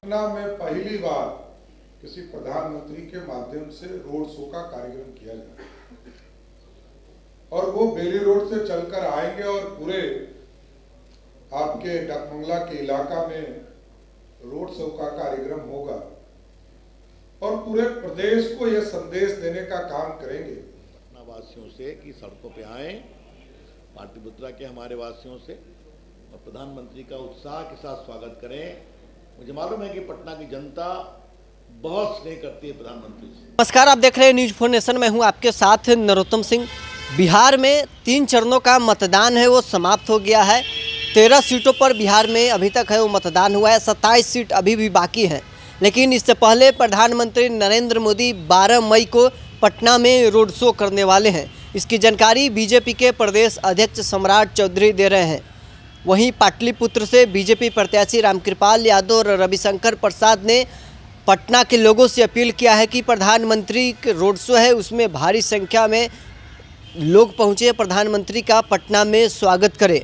पटना में पहली बार किसी प्रधानमंत्री के माध्यम से रोड शो का कार्यक्रम किया जाए और वो बेली रोड से चलकर आएंगे और पूरे आपके डाकबंगला के इलाका में रोड शो का कार्यक्रम होगा और पूरे प्रदेश को यह संदेश देने का काम करेंगे पटना वासियों से कि सड़कों पे आएं, पाटलिपुत्रा के हमारे वासियों से और प्रधानमंत्री का उत्साह के साथ स्वागत करें। मुझे मालूम है कि पटना की जनता बहुत स्नेह करती है प्रधानमंत्री से। नमस्कार, आप देख रहे हैं न्यूज़ 4 नेशन। मैं हूं आपके साथ नरोत्तम सिंह। बिहार में 3 चरणों का मतदान है वो समाप्त हो गया है। 13 सीटों पर बिहार में अभी तक है वो मतदान हुआ है। 27 सीट अभी भी बाकी हैं। लेकिन इससे पहले प्रधानमंत्री नरेंद्र मोदी 12 मई को पटना में रोड शो करने वाले हैं। इसकी जानकारी बीजेपी के प्रदेश अध्यक्ष सम्राट चौधरी दे रहे हैं। वहीं पाटलिपुत्र से बीजेपी प्रत्याशी रामकृपाल यादव और रविशंकर प्रसाद ने पटना के लोगों से अपील किया है कि प्रधानमंत्री के रोड शो है उसमें भारी संख्या में लोग पहुंचे, प्रधानमंत्री का पटना में स्वागत करें।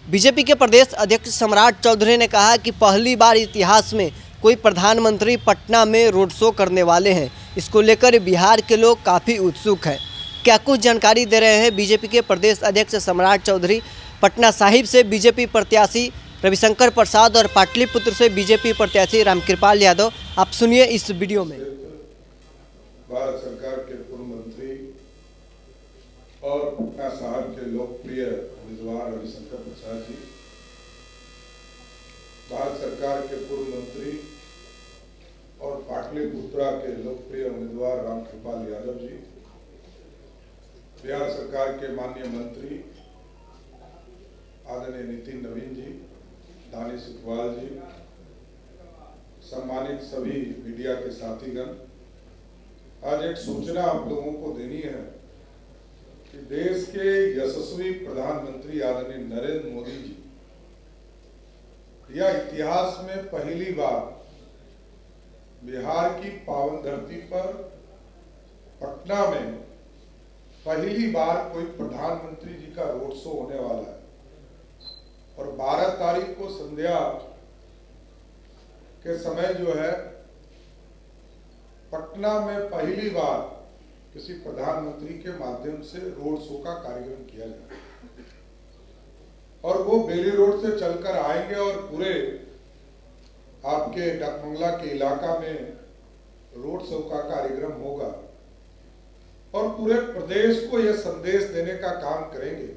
बीजेपी के प्रदेश अध्यक्ष सम्राट चौधरी ने कहा कि पहली बार इतिहास में कोई प्रधानमंत्री पटना में रोड शो करने वाले हैं। इसको लेकर बिहार के लोग काफ़ी उत्सुक हैं। क्या कुछ जानकारी दे रहे हैं बीजेपी के प्रदेश अध्यक्ष सम्राट चौधरी। पटना साहिब से बीजेपी प्रत्याशी रविशंकर प्रसाद और पाटलिपुत्र से बीजेपी प्रत्याशी रामकृपाल यादव। आप सुनिए इस वीडियो में। भारत सरकार के पूर्व मंत्री और पटना साहिब के लोकप्रिय उम्मीदवार रविशंकर प्रसाद जी, भारत सरकार के पूर्व मंत्री और पाटलिपुत्रा के लोकप्रिय उम्मीदवार रामकृपाल यादव जी, बिहार सरकार के माननीय मंत्री आदरणीय नितिन नवीन जी, दानिश इकबाल जी, सम्मानित सभी मीडिया के साथीगण, आज एक सूचना आप लोगों को देनी है कि देश के यशस्वी प्रधानमंत्री आदरणीय नरेंद्र मोदी जी यह इतिहास में पहली बार बिहार की पावन धरती पर पटना में पहली बार कोई प्रधानमंत्री जी का रोड शो होने वाला है और 12 तारीख को संध्या के समय जो है पटना में पहली बार किसी प्रधानमंत्री के माध्यम से रोड शो का कार्यक्रम किया जाए और वो बेली रोड से चलकर आएंगे और पूरे आपके डाकबंगला के इलाका में रोड शो का कार्यक्रम होगा और पूरे प्रदेश को यह संदेश देने का काम करेंगे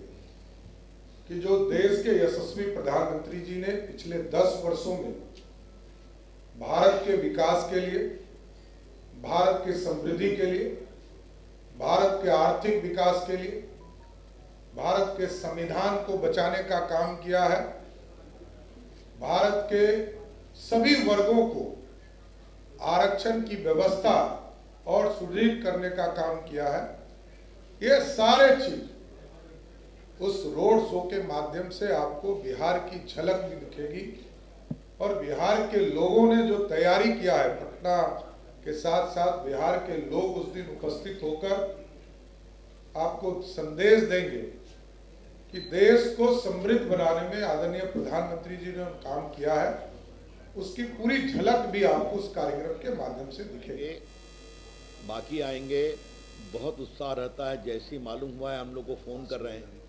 कि जो देश के यशस्वी प्रधानमंत्री जी ने पिछले 10 वर्षों में भारत के विकास के लिए, भारत की समृद्धि के लिए, भारत के आर्थिक विकास के लिए, भारत के संविधान को बचाने का काम किया है, भारत के सभी वर्गों को आरक्षण की व्यवस्था और सुदृढ़ करने का काम किया है। ये सारे चीज उस रोड शो के माध्यम से आपको बिहार की झलक भी दिखेगी और बिहार के लोगों ने जो तैयारी किया है, पटना के साथ साथ बिहार के लोग उस दिन उपस्थित होकर आपको संदेश देंगे कि देश को समृद्ध बनाने में आदरणीय प्रधानमंत्री जी ने काम किया है, उसकी पूरी झलक भी आपको उस कार्यक्रम के माध्यम से दिखेगी। बाकी आएंगे, बहुत उत्साह रहता है। जैसे ही मालूम हुआ है हम लोग को फ़ोन कर रहे हैं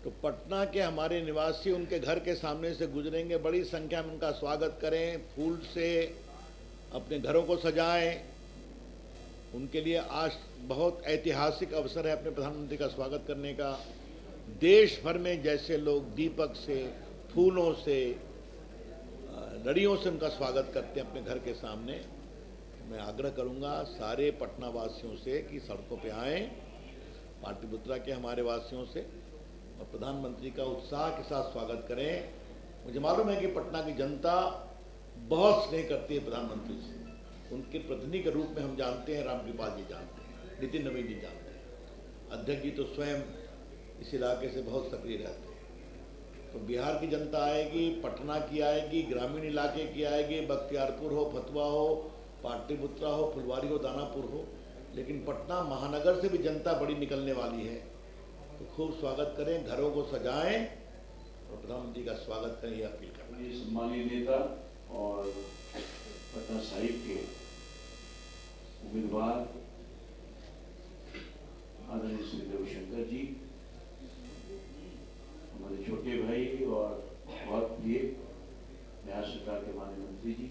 तो पटना के हमारे निवासी उनके घर के सामने से गुजरेंगे, बड़ी संख्या में उनका स्वागत करें, फूल से अपने घरों को सजाएं। उनके लिए आज बहुत ऐतिहासिक अवसर है अपने प्रधानमंत्री का स्वागत करने का। देश भर में जैसे लोग दीपक से, फूलों से, लड़ियों से उनका स्वागत करते हैं अपने घर के सामने। मैं आग्रह करूंगा सारे पटना वासियों से कि सड़कों पे आएं, पाटलिपुत्रा के हमारे वासियों से और प्रधानमंत्री का उत्साह के साथ स्वागत करें। मुझे मालूम है कि पटना की जनता बहुत स्नेह करती है प्रधानमंत्री से। उनके प्रतिनिधि के रूप में हम जानते हैं, रामकृपाल जी जानते हैं, नितिन नवीन जी जानते हैं, अध्यक्ष जी तो स्वयं इस इलाके से बहुत सक्रिय रहते हैं। तो बिहार की जनता आएगी, पटना की आएगी, ग्रामीण इलाके की आएगी, बख्तियारपुर हो, फतुहा हो, पाटलिपुत्रा हो, फुलवारी हो, दानापुर हो, लेकिन पटना महानगर से भी जनता बड़ी निकलने वाली है। तो खूब स्वागत करें, घरों को सजाएं और प्रधानमंत्री का स्वागत करें, ये अपील करना है। ये सम्मानीय नेता और पटना साहिब के उम्मीदवार आदरणीय श्री रविशंकर जी, हमारे छोटे भाई और बहुत प्रिय बिहार सरकार के माननीय मंत्री जी,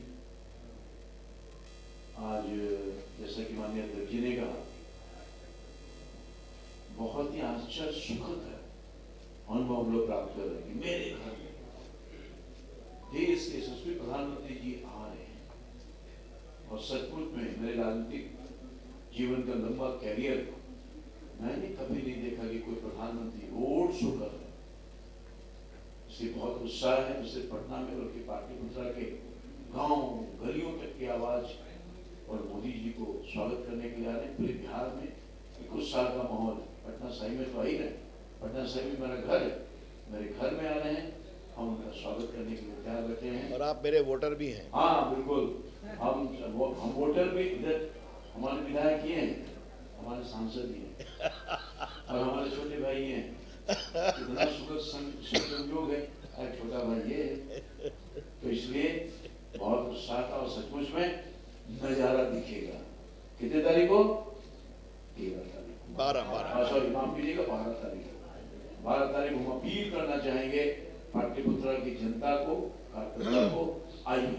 आज जैसा कि माननीय अध्यक्ष जी ने कहा, बहुत ही आश्चर्य सुखद है अनुभव हम लोग प्राप्त कर रहे हैं कि मेरे घर में देश के यशस्वी प्रधानमंत्री जी आ रहे हैं। और सचमुच में मेरे राजनीतिक जीवन का लंबा कैरियर मैंने कभी नहीं देखा कि कोई प्रधानमंत्री रोड शो कर रहे। इसलिए बहुत उत्साह है। जैसे पटना में बल्कि पाटलिपुत्रा के गांव गलियों तक की आवाज और मोदी जी को स्वागत करने के लिए आ रहे हैं। पूरे बिहार में एक उत्साह का माहौल है। पटना साहिब में तो आ ही रहे, पटना साहिब में मेरा घर है, मेरे घर में आ रहे हैं, हम उनका स्वागत करने के लिए तैयार बैठे हैं। और आप मेरे वोटर भी हैं। हाँ बिल्कुल, हम वोटर भी इधर हमारे विधायक ही हैं, हमारे सांसद ही हैं और हमारे छोटे भाई हैं। इतना सुखद संयोग है, छोटा भाई ये है, तो इसलिए बहुत उत्साह था और सचमुच में नजारा दिखेगा। कितने तारीख को? 13 तारीख, 12 सॉरी माफ कीजिएगा, 12 तारीख को। 12 तारीख को हम अपील करना चाहेंगे पाटलिपुत्रा की जनता को, कार्यकर्ता को, आइए